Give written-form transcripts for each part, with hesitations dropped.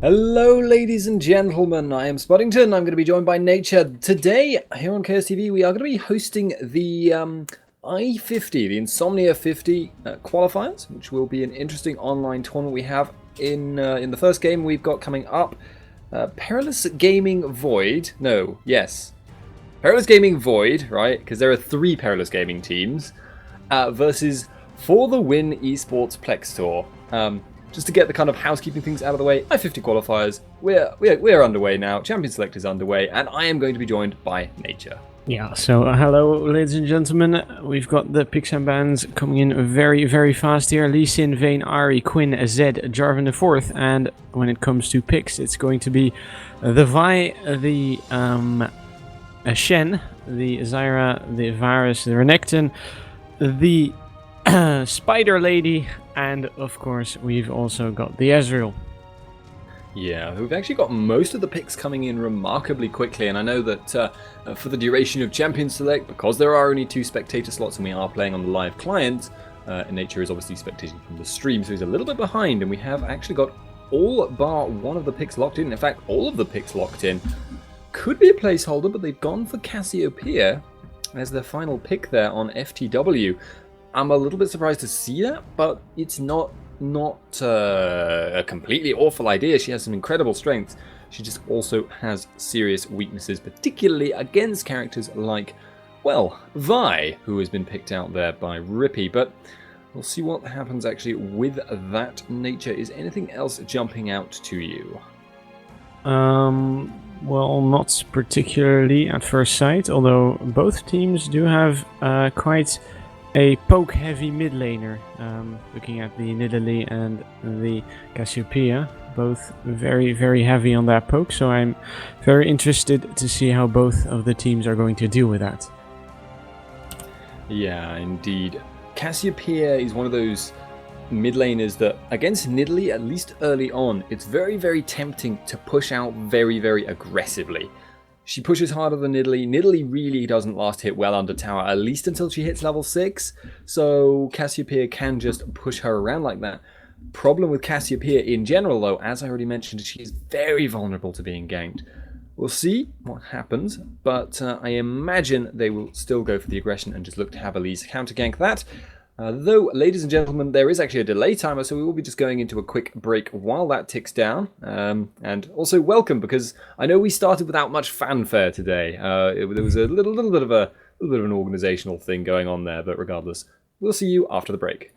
Hello, ladies and gentlemen. I am Spoddington. I'm going to be joined by Nature. Today, here on Chaos TV, we are going to be hosting the I-50, the Insomnia50 qualifiers, which will be an interesting online tournament we have in the first game we've got coming up. Perilous Gaming Void. No, yes. Perilous Gaming Void, right? Because there are 3 Perilous Gaming teams versus For the Win Esports plextor. Just to get the kind of housekeeping things out of the way, I-50 qualifiers, we're underway now, Champion Select is underway, and I am going to be joined by Nature. Yeah, so hello ladies and gentlemen, we've got the picks and bans coming in very, very fast here. Lee Sin, Vayne, Ari, Quinn, Zed, Jarvan the 4th, and when it comes to picks, it's going to be the Vi, the Shen, the Zyra, the Varus, the Renekton, the Spider Lady, and of course we've also got the Ezreal. Yeah, we've actually got most of the picks coming in remarkably quickly, and I know that for the duration of Champion Select, because there are only 2 spectator slots and we are playing on the live client, Nature is obviously spectating from the stream, so he's a little bit behind, and we have actually got all bar one of the picks locked in. In fact, all of the picks locked in. Could be a placeholder, but they've gone for Cassiopeia as their final pick there on FTW. I'm a little bit surprised to see that, but it's not a completely awful idea. She has some incredible strengths. She just also has serious weaknesses, particularly against characters like, well, Vi, who has been picked out there by Rippy. But we'll see what happens actually with that. Nature. Is anything else jumping out to you? Well, not particularly at first sight, although both teams do have quite a poke-heavy mid laner, looking at the Nidalee and the Cassiopeia, both very, very heavy on that poke, so I'm very interested to see how both of the teams are going to deal with that. Yeah, indeed. Cassiopeia is one of those mid laners that, against Nidalee, at least early on, it's very, very tempting to push out very, very aggressively. She pushes harder than Nidalee. Nidalee really doesn't last hit well under tower, at least until she hits level 6. So Cassiopeia can just push her around like that. Problem with Cassiopeia in general, though, as I already mentioned, she's very vulnerable to being ganked. We'll see what happens, but I imagine they will still go for the aggression and just look to have Elise counter gank that. Though, ladies and gentlemen, there is actually a delay timer, so we will be just going into a quick break while that ticks down. And also welcome, because I know we started without much fanfare today. There was a little bit of an organizational thing going on there, but regardless, we'll see you after the break.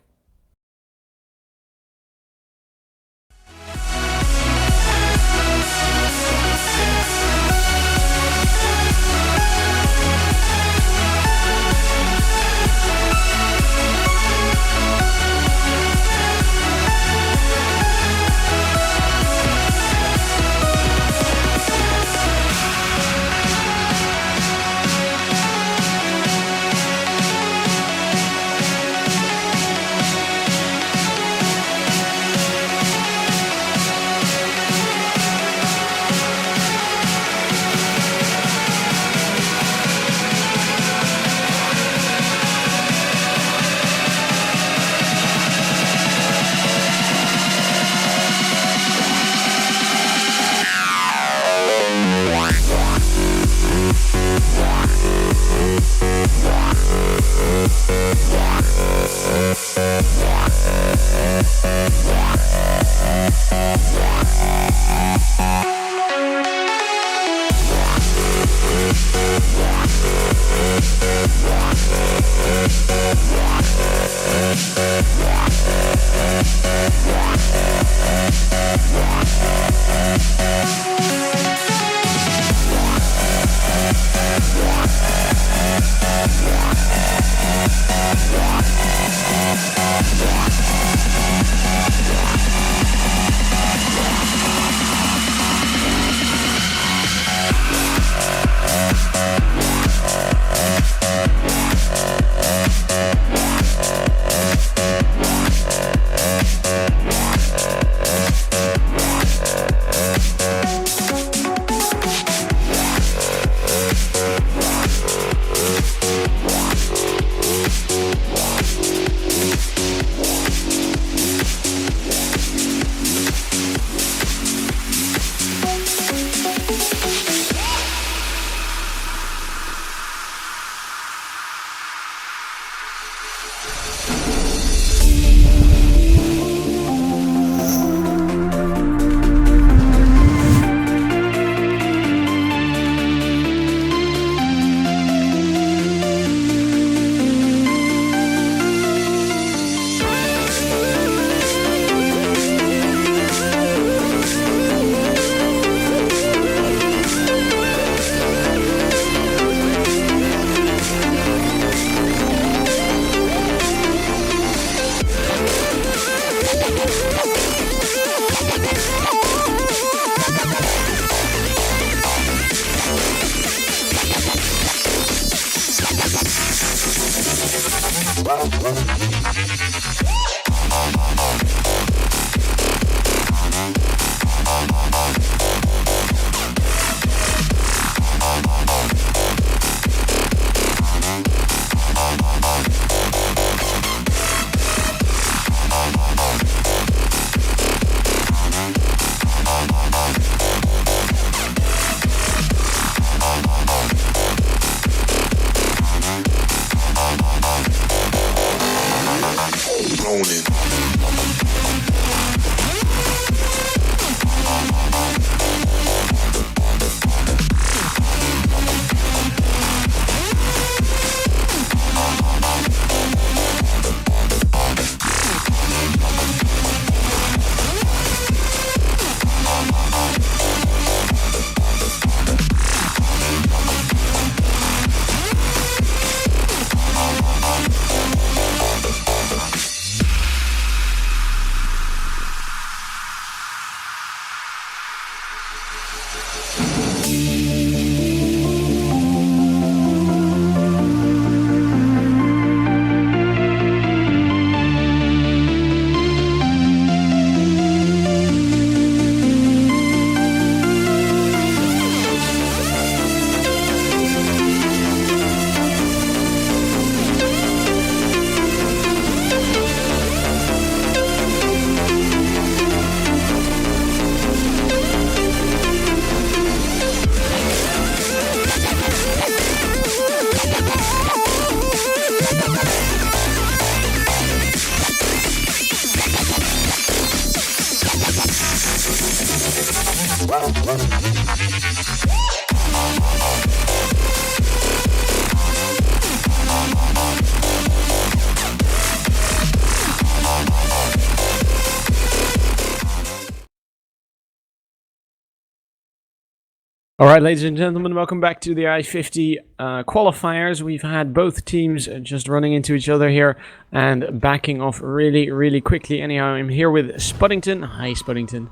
Alright, ladies and gentlemen, welcome back to the I-50 qualifiers. We've had both teams just running into each other here and backing off really quickly. Anyhow, I'm here with Spuddington. Hi, Spuddington.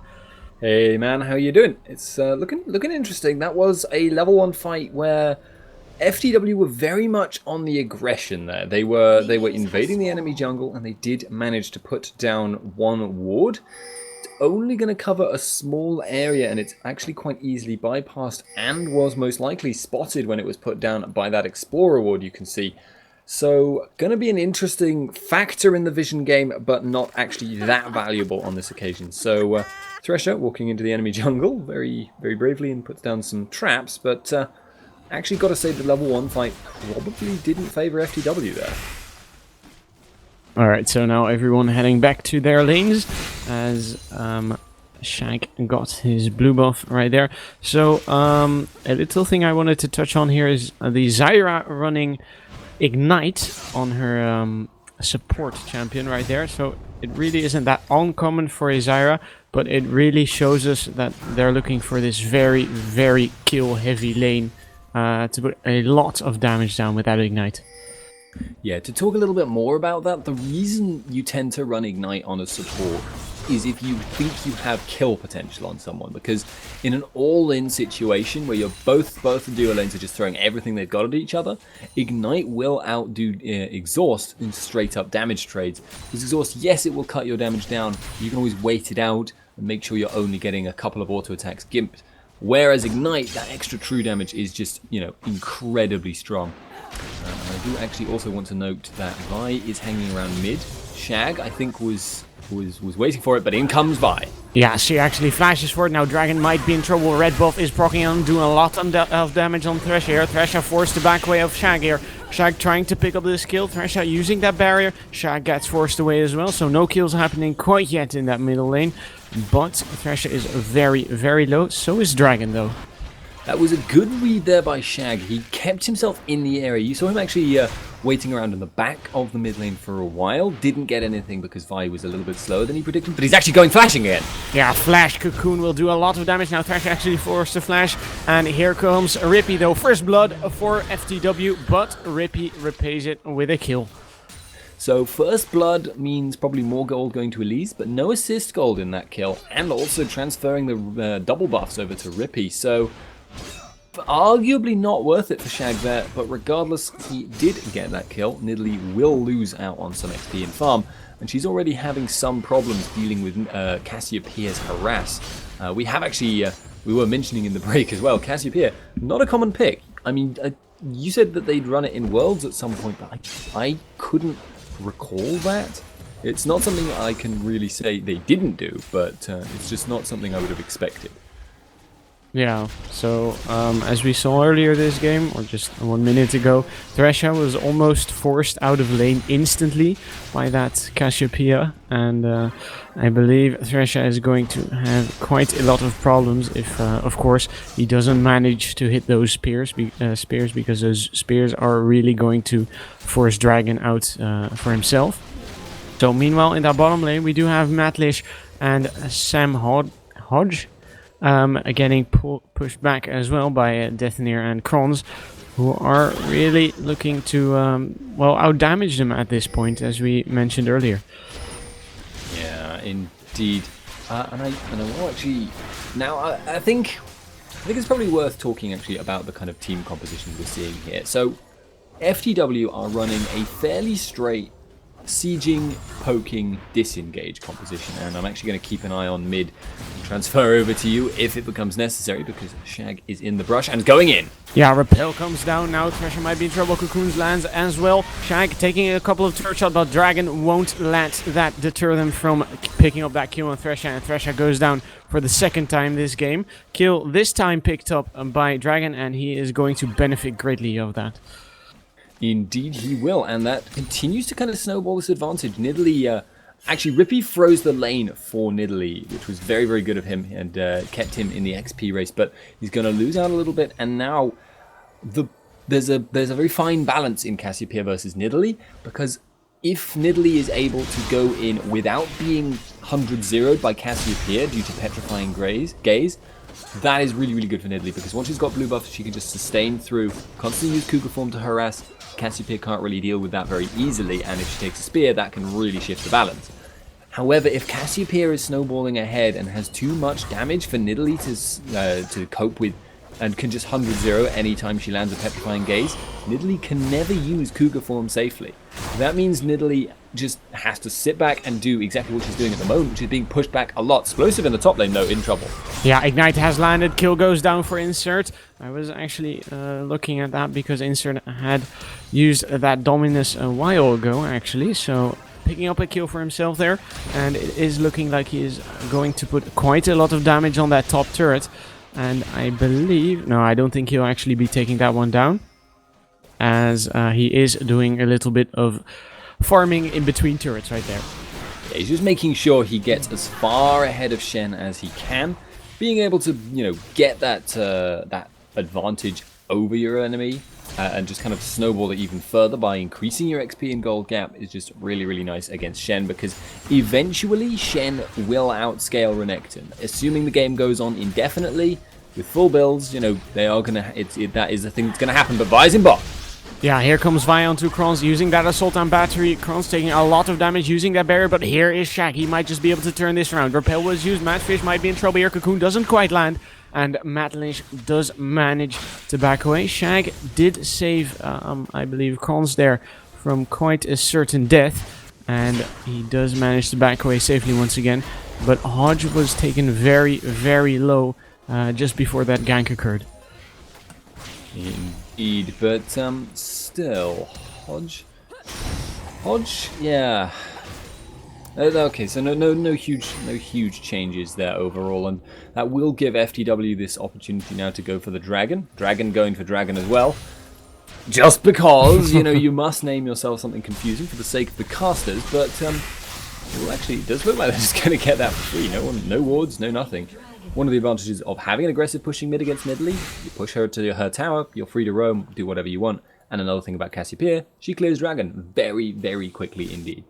Hey man, how you doing? It's looking interesting. That was a level 1 fight where FTW were very much on the aggression there. They were invading the enemy jungle and they did manage to put down one ward. Only going to cover a small area and it's actually quite easily bypassed and was most likely spotted when it was put down by that Explorer ward you can see. So going to be an interesting factor in the Vision game, but not actually that valuable on this occasion. So Thresher walking into the enemy jungle very bravely and puts down some traps, but actually got to say the level 1 fight probably didn't favour FTW there. Alright, so now everyone heading back to their lanes as Shag got his blue buff right there. So a little thing I wanted to touch on here is the Zyra running Ignite on her support champion right there. So it really isn't that uncommon for a Zyra, but it really shows us that they're looking for this very kill heavy lane to put a lot of damage down with that Ignite. Yeah, to talk a little bit more about that, the reason you tend to run Ignite on a support is if you think you have kill potential on someone, because in an all-in situation where you're both the duo lanes are just throwing everything they've got at each other, Ignite will outdo Exhaust in straight-up damage trades. Because Exhaust, yes, it will cut your damage down, you can always wait it out and make sure you're only getting a couple of auto attacks gimped. Whereas Ignite, that extra true damage is just, incredibly strong. I do actually also want to note that Vi is hanging around mid. Shag, I think, was waiting for it, but in comes Vi. Yeah, she actually flashes for it. Now Dragon might be in trouble. Red buff is proccing on, doing a lot of damage on Thresher here. Thresher forced the back way of Shag here. Shag trying to pick up this kill. Thresher using that barrier. Shag gets forced away as well, so no kills happening quite yet in that middle lane. But Thresher is very low. So is Dragon, though. That was a good read there by Shag. He kept himself in the area. You saw him actually waiting around in the back of the mid lane for a while. Didn't get anything because Vi was a little bit slower than he predicted, but he's actually going flashing again. Yeah, Flash Cocoon will do a lot of damage. Now Thresh actually forced to flash. And here comes Rippy, though. First blood for FTW, but Rippy repays it with a kill. So first blood means probably more gold going to Elise, but no assist gold in that kill. And also transferring the double buffs over to Rippy. So arguably not worth it for Shag there, but regardless, he did get that kill. Nidalee will lose out on some XP and farm, and she's already having some problems dealing with Cassiopeia's harass. We have actually, we were mentioning in the break as well, Cassiopeia, not a common pick. I mean, you said that they'd run it in Worlds at some point, but I couldn't recall that. It's not something I can really say they didn't do, but it's just not something I would have expected. Yeah, so as we saw earlier this game, or just 1 minute ago, Thresha was almost forced out of lane instantly by that Cassiopeia, and I believe Thresha is going to have quite a lot of problems if, of course, he doesn't manage to hit those spears, because those spears are really going to force Dragon out for himself. So meanwhile, in that bottom lane, we do have Matlish and Sam Hodge. Getting pushed back as well by Deathneer and Kronz, who are really looking to, well, out-damage them at this point, as we mentioned earlier. Yeah, indeed. And I will actually... Now, I think it's probably worth talking actually about the kind of team composition we're seeing here. So, FTW are running a fairly straight sieging, poking, disengage composition, and I'm actually going to keep an eye on mid and transfer over to you if it becomes necessary, because Shag is in the brush and going in. Yeah, Repel comes down now. Thresher might be in trouble. Cocoons lands as well. Shag taking a couple of turret shots, but Dragon won't let that deter them from picking up that kill on Thresher, and Thresher goes down for the second time this game. Kill this time picked up by Dragon, and he is going to benefit greatly of that. Indeed he will, and that continues to kind of snowball this advantage. Nidalee, actually Rippy froze the lane for Nidalee, which was very, very good of him, and kept him in the XP race, but he's going to lose out a little bit, and now there's a very fine balance in Cassiopeia versus Nidalee, because if Nidalee is able to go in without being 100-0'd by Cassiopeia due to petrifying gaze, that is really, really good for Nidalee, because once she's got blue buff, she can just sustain through, constantly use Cougar form to harass. Cassiopeia can't really deal with that very easily, and if she takes a spear, that can really shift the balance. However, if Cassiopeia is snowballing ahead and has too much damage for Nidalee to cope with, and can just 100-0 anytime she lands a petrifying gaze, Nidalee can never use Cougar form safely. That means Nidalee just has to sit back and do exactly what she's doing at the moment, which is being pushed back a lot. Explosive in the top lane, though, in trouble. Yeah, Ignite has landed. Kill goes down for Insert. I was actually looking at that because Insert had used that Dominus a while ago, actually. So picking up a kill for himself there. And it is looking like he is going to put quite a lot of damage on that top turret. And I believe... No, I don't think he'll actually be taking that one down, as he is doing a little bit of farming in between turrets right there. Yeah, he's just making sure he gets as far ahead of Shen as he can. Being able to, you know, get that that advantage over your enemy and just kind of snowball it even further by increasing your XP and gold gap is just really, really nice against Shen, because eventually Shen will outscale Renekton. Assuming the game goes on indefinitely with full builds, you know, they are gonna. That is the thing that's gonna happen. But Vi's in bot. Yeah, here comes Vi onto Kronz using that Assault on Battery. Kronz taking a lot of damage using that barrier, but here is Shag. He might just be able to turn this around. Repel was used. Matfish might be in trouble here. Cocoon doesn't quite land, and Matlish does manage to back away. Shag did save, I believe, Kronz there from quite a certain death, and he does manage to back away safely once again. But Hodge was taken very, very low just before that gank occurred. Indeed, but still, Hodge, yeah. Okay, so no huge changes there overall, and that will give FTW this opportunity now to go for the Dragon. Dragon going for Dragon as well, just because, you know, you must name yourself something confusing for the sake of the casters. But well, actually, it does look like they're just going to get that for free. No wards, no nothing. One of the advantages of having an aggressive pushing mid against Nidalee, you push her to her tower, you're free to roam, do whatever you want. And another thing about Cassiopeia, she clears Dragon very, very quickly indeed.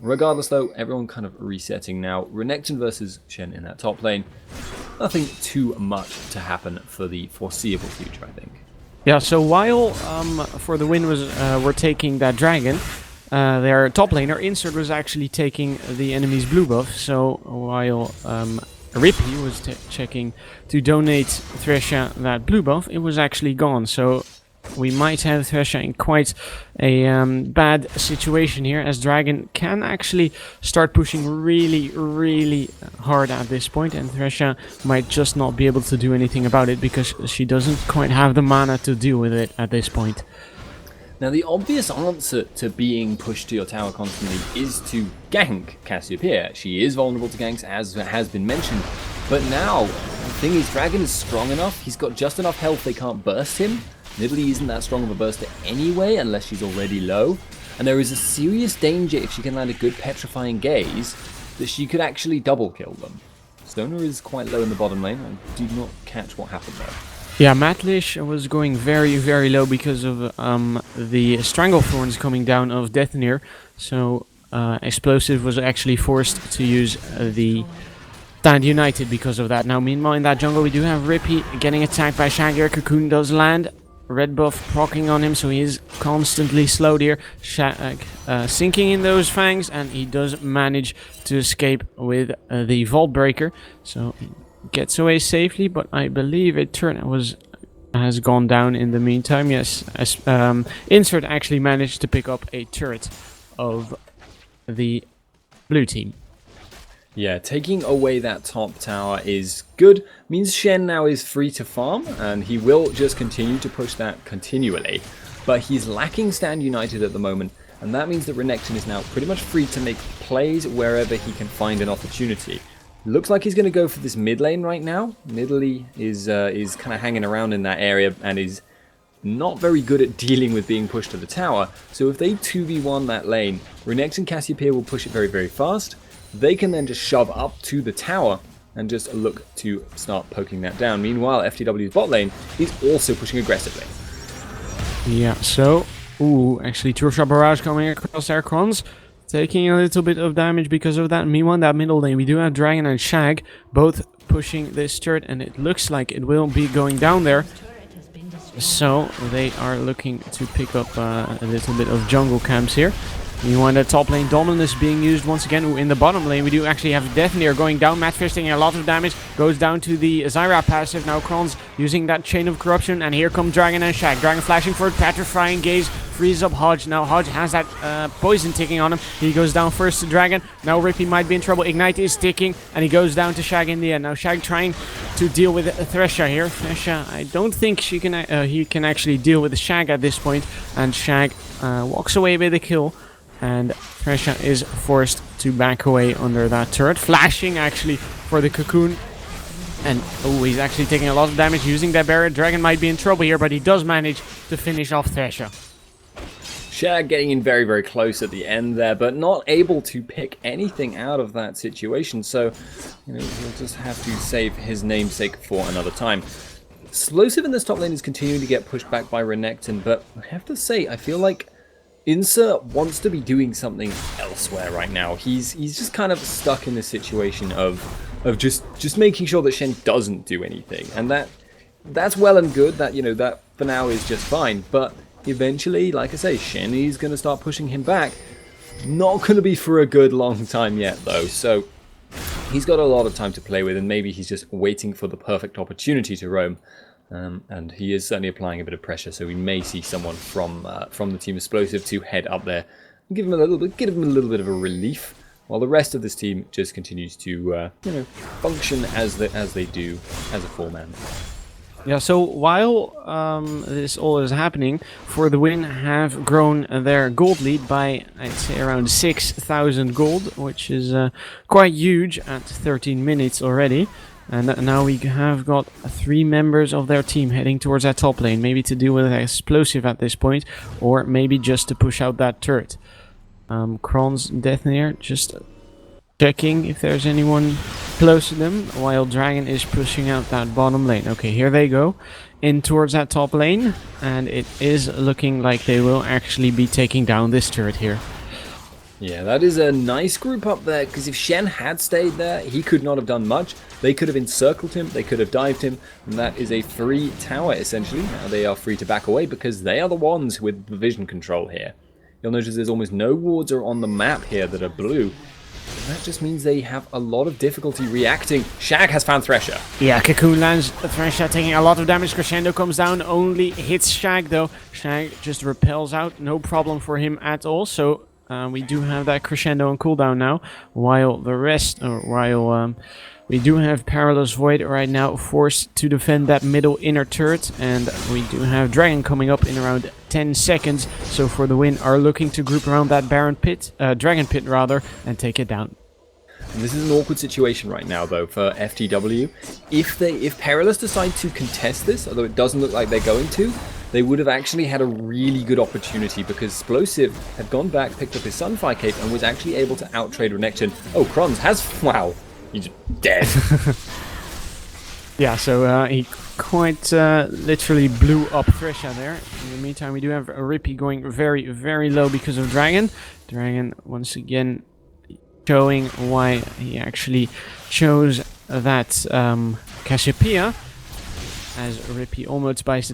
Regardless though, everyone kind of resetting now. Renekton versus Shen in that top lane. Nothing too much to happen for the foreseeable future, I think. Yeah, so while for the win was we're taking that Dragon, their top laner Insert was actually taking the enemy's blue buff. So while Rippy was checking to donate Thresha that blue buff, it was actually gone. So we might have Thresha in quite a bad situation here, as Dragon can actually start pushing really hard at this point, and Thresha might just not be able to do anything about it because she doesn't quite have the mana to deal with it at this point. Now, the obvious answer to being pushed to your tower constantly is to gank Cassiopeia. She is vulnerable to ganks, as has been mentioned, but now, the thing is, Dragon is strong enough, he's got just enough health they can't burst him. Nidalee isn't that strong of a burster anyway, unless she's already low, and there is a serious danger if she can land a good petrifying gaze, that she could actually double kill them. Stoner is quite low in the bottom lane, I do not catch what happened there. Yeah, Matlish was going very low because of the Stranglethorns coming down of Deathneer, so Explosive was actually forced to use the Stand United because of that. Now, meanwhile, in that jungle we do have Rippy getting attacked by Shagir. Cocoon does land. Red buff proccing on him, so he is constantly slowed here. Shag sinking in those fangs, and he does manage to escape with the Vault Breaker. So he gets away safely, but I believe a turret has gone down in the meantime. Yes, as, Insert actually managed to pick up a turret of the blue team. Yeah, taking away that top tower is good. Means Shen now is free to farm, and he will just continue to push that continually. But he's lacking Stand United at the moment, and that means that Renekton is now pretty much free to make plays wherever he can find an opportunity. Looks like he's going to go for this mid lane right now. Nidalee is kind of hanging around in that area and is not very good at dealing with being pushed to the tower. So if they 2v1 that lane, Renekton Cassiopeia will push it very fast. They can then just shove up to the tower and just look to start poking that down. Meanwhile, FTW's bot lane is also pushing aggressively. Yeah, so... Ooh, actually Turtle Barrage coming across there. Crons taking a little bit of damage because of that. Meanwhile, that middle lane, we do have Dragon and Shag both pushing this turret, and it looks like it will be going down there. So they are looking to pick up a little bit of jungle camps here. Meanwhile, the top lane Dominus being used once again. In the bottom lane, we do actually have Deathneer going down. Matfish taking a lot of damage. Goes down to the Zyra passive. Now Kronz using that Chain of Corruption. And here come Dragon and Shag. Dragon flashing for it. Petrifying Gaze. Frees up Hodge. Now Hodge has that poison ticking on him. He goes down first to Dragon. Now Rippy might be in trouble. Ignite is ticking. And he goes down to Shag in the end. Now Shag trying to deal with Thresha here. Thresha, I don't think he can actually deal with the Shag at this point. And Shag walks away with a kill. And Thresha is forced to back away under that turret. Flashing actually for the Cocoon. And oh, he's actually taking a lot of damage using that barrier. Dragon might be in trouble here, but he does manage to finish off Thresha. Shag getting in very close at the end there, but not able to pick anything out of that situation. So, he'll just have to save his namesake for another time. Explosive in this top lane is continuing to get pushed back by Renekton, but I have to say, I feel like Insa wants to be doing something elsewhere right now. He's just kind of stuck in this situation of just making sure that Shen doesn't do anything, and that's well and good. That that for now is just fine. But eventually, like I say, Shen is going to start pushing him back. Not going to be for a good long time yet, though. So he's got a lot of time to play with, and maybe he's just waiting for the perfect opportunity to roam. And he is certainly applying a bit of pressure, so we may see someone from the team Explosive to head up there and give him a little bit of a relief, while the rest of this team just continues to function as they do as a four-man. Yeah, so while this all is happening, For the Win have grown their gold lead by, I'd say, around 6,000 gold, which is quite huge at 13 minutes already. And now we have got 3 members of their team heading towards that top lane, maybe to deal with an Explosive at this point, or maybe just to push out that turret. Kron's Deathneer just checking if there's anyone close to them, while Dragon is pushing out that bottom lane. Okay, here they go, in towards that top lane, and it is looking like they will actually be taking down this turret here. Yeah, that is a nice group up there, because if Shen had stayed there, he could not have done much. They could have encircled him, they could have dived him, and that is a free tower, essentially. Now they are free to back away, because they are the ones with the vision control here. You'll notice there's almost no wards on the map here that are blue. that just means they have a lot of difficulty reacting. Shag has found Thresher. Yeah, Cocoon lands Thresher taking a lot of damage. Crescendo comes down, only hits Shag though. Shag just repels out, no problem for him at all. So we do have that Crescendo on cooldown now, while the rest, we do have Perilous Void right now forced to defend that middle inner turret, and we do have Dragon coming up in around 10 seconds. So for the win, are looking to group around that Dragon Pit rather, and take it down. And this is an awkward situation right now though for FTW. If Perilous decide to contest this, although it doesn't look like they're going to, they would have actually had a really good opportunity because Explosive had gone back, picked up his Sunfire Cape, and was actually able to outtrade Renekton. Oh, Kronz has... wow. He's dead. Yeah, so he quite literally blew up Thresher there. In the meantime, we do have Rippy going very, very low because of Dragon. Dragon, once again, showing why he actually chose that Cassiopeia, as Rippy almost bites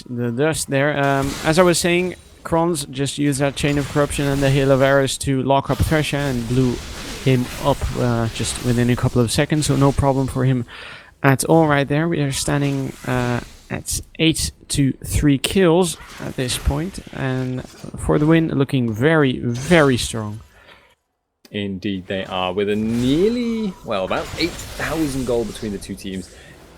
the dust there. As I was saying, Kronz just used that Chain of Corruption and the Hail of Arrows to lock up Thresher and blew him up just within a couple of seconds, so no problem for him at all right there. We are standing at 8 to 3 kills at this point, and for the win, looking very, very strong. Indeed they are, with a nearly, well, about 8,000 gold between the two teams.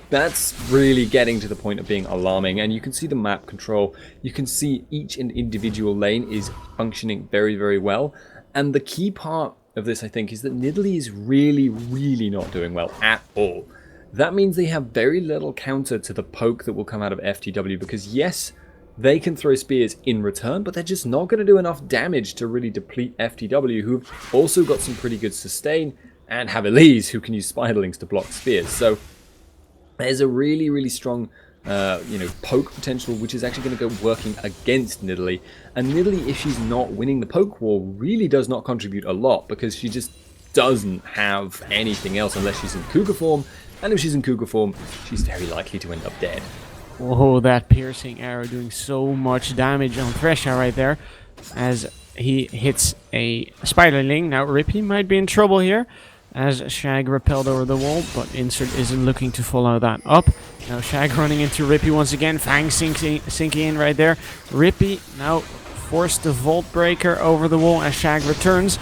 That's really getting to the point of being alarming, and you can see the map control. You can see each individual lane is functioning very, very well, and the key part of this, I think, is that Nidalee is really, really not doing well at all. That means they have very little counter to the poke that will come out of FTW, because yes, they can throw spears in return, but they're just not going to do enough damage to really deplete FTW, who've also got some pretty good sustain, and have Elise, who can use Spiderlings to block spears. So there's a really, really strong poke potential, which is actually going to go working against Nidalee. And Nidalee, if she's not winning the poke war, really does not contribute a lot, because she just doesn't have anything else unless she's in Cougar form, and if she's in Cougar form, she's very likely to end up dead. Oh, that piercing arrow doing so much damage on Thresher right there, as he hits a Spiderling. Now Rippy might be in trouble here, as Shag repelled over the wall, but Insert isn't looking to follow that up. Now Shag running into Rippy once again, Fang sinking in right there. Rippy now forced the Vault Breaker over the wall as Shag returns,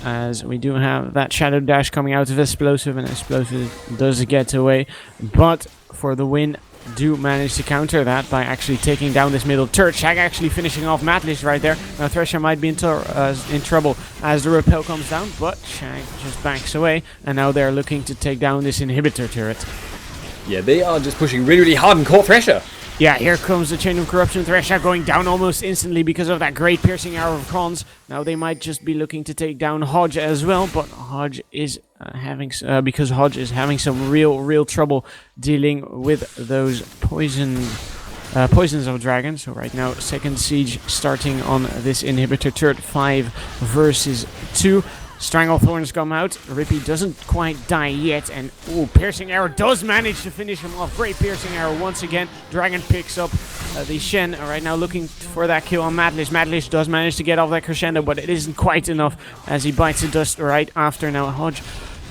as we do have that Shadow Dash coming out of Explosive, and Explosive does get away, but for the win, do manage to counter that by actually taking down this middle turret. Shag actually finishing off Matlish right there. Now Thresher might be in trouble as the repel comes down, but Shag just backs away, and now they're looking to take down this inhibitor turret. Yeah, they are just pushing really, really hard and caught Thresher. Yeah, here comes the Chain of Corruption. Thresher going down almost instantly because of that great piercing arrow of Kronz. Now they might just be looking to take down Hodge as well, but Hodge is because Hodge is having some real trouble dealing with those poisons of Dragon. So right now, second siege starting on this inhibitor turret, 5 versus 2. Stranglethorns come out. Rippy doesn't quite die yet, and piercing arrow does manage to finish him off. Great piercing arrow once again. Dragon picks up the Shen right now, looking for that kill on Matlish. Matlish does manage to get off that Crescendo, but it isn't quite enough as he bites the dust right after. Now Hodge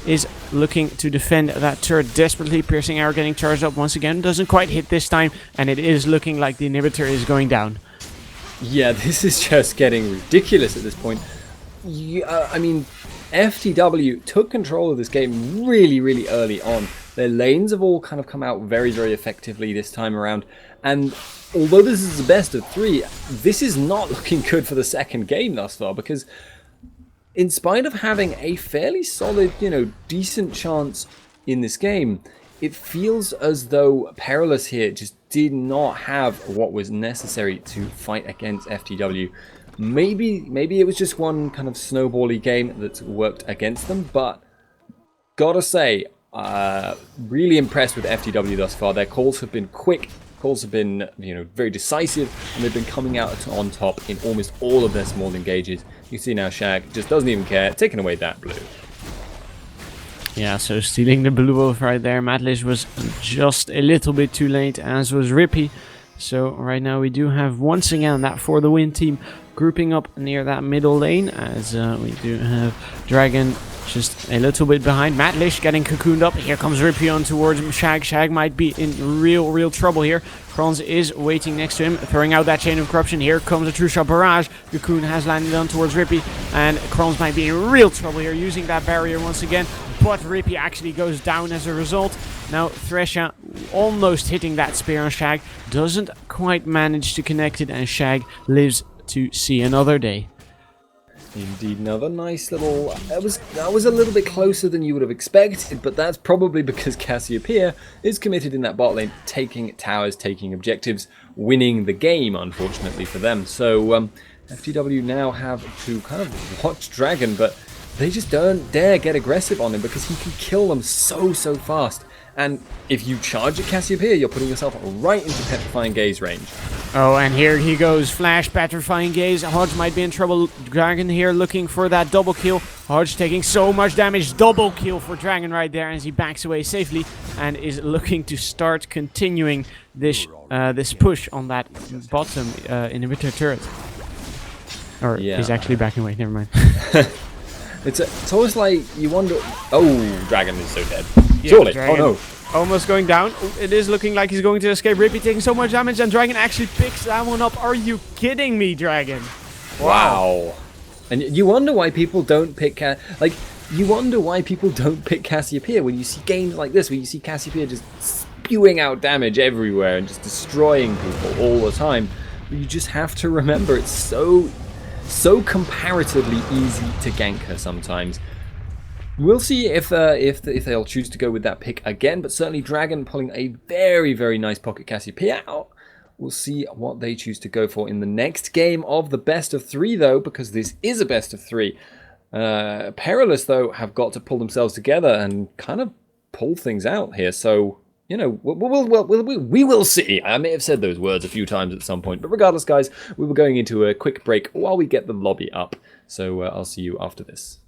is looking to defend that turret desperately. Piercing arrow getting charged up once again. Doesn't quite hit this time, and it is looking like the inhibitor is going down. Yeah, this is just getting ridiculous at this point. I mean, FTW took control of this game really, really early on. Their lanes have all kind of come out very, very effectively this time around. And although this is the best of 3, this is not looking good for the second game thus far, because in spite of having a fairly solid, decent chance in this game, it feels as though Perilous here just did not have what was necessary to fight against FTW. Maybe it was just one kind of snowbally game that worked against them, but gotta say, really impressed with FTW thus far. Their calls have been quick, calls have been very decisive, and they've been coming out on top in almost all of their small engages. You see now Shag just doesn't even care, taking away that blue. Yeah, so stealing the blue wolf right there. Matlish was just a little bit too late, as was Rippy. So right now we do have once again that for the win team grouping up near that middle lane, as we do have Dragon just a little bit behind. Matlish getting cocooned up. Here comes Rippy on towards Shag. Shag might be in real trouble here. Kronz is waiting next to him, throwing out that chain of corruption. Here comes a true shot barrage. Cocoon has landed on towards Rippy, and Kronz might be in real trouble here, using that barrier once again. But Rippy actually goes down as a result. Now Thresha almost hitting that spear on Shag, doesn't quite manage to connect it, and Shag lives to see another day. Indeed, another nice little... That was a little bit closer than you would have expected, but that's probably because Cassiopeia is committed in that bot lane, taking towers, taking objectives, winning the game, unfortunately for them. So FTW now have to kind of watch Dragon, but they just don't dare get aggressive on him because he can kill them so fast. And if you charge at Cassiopeia, you're putting yourself right into Petrifying Gaze range. Oh, and here he goes. Flash, Petrifying Gaze. Hodge might be in trouble. Dragon here looking for that double kill. Hodge taking so much damage. Double kill for Dragon right there as he backs away safely and is looking to start continuing this this push on that bottom inhibitor turret. Or he's actually backing away. Never mind. It's always like you wonder... Oh, Dragon is so dead. Yeah, Surely. Dragon Oh no. Almost going down. It is looking like he's going to escape. Rippy taking so much damage, and Dragon actually picks that one up. Are you kidding me, Dragon? Wow. And you wonder why people don't pick... you wonder why people don't pick Cassiopeia when you see games like this, where you see Cassiopeia just spewing out damage everywhere and just destroying people all the time. You just have to remember it's so comparatively easy to gank her sometimes. We'll see if they'll choose to go with that pick again, but certainly Dragon pulling a very nice pocket Cassiopeia out. We'll see what they choose to go for in the next game of the best of 3, though, because this is a best of 3. Perilous, though, have got to pull themselves together and kind of pull things out here. So, you know, we will see. I may have said those words a few times at some point, but regardless, guys, we were going into a quick break while we get the lobby up. So I'll see you after this.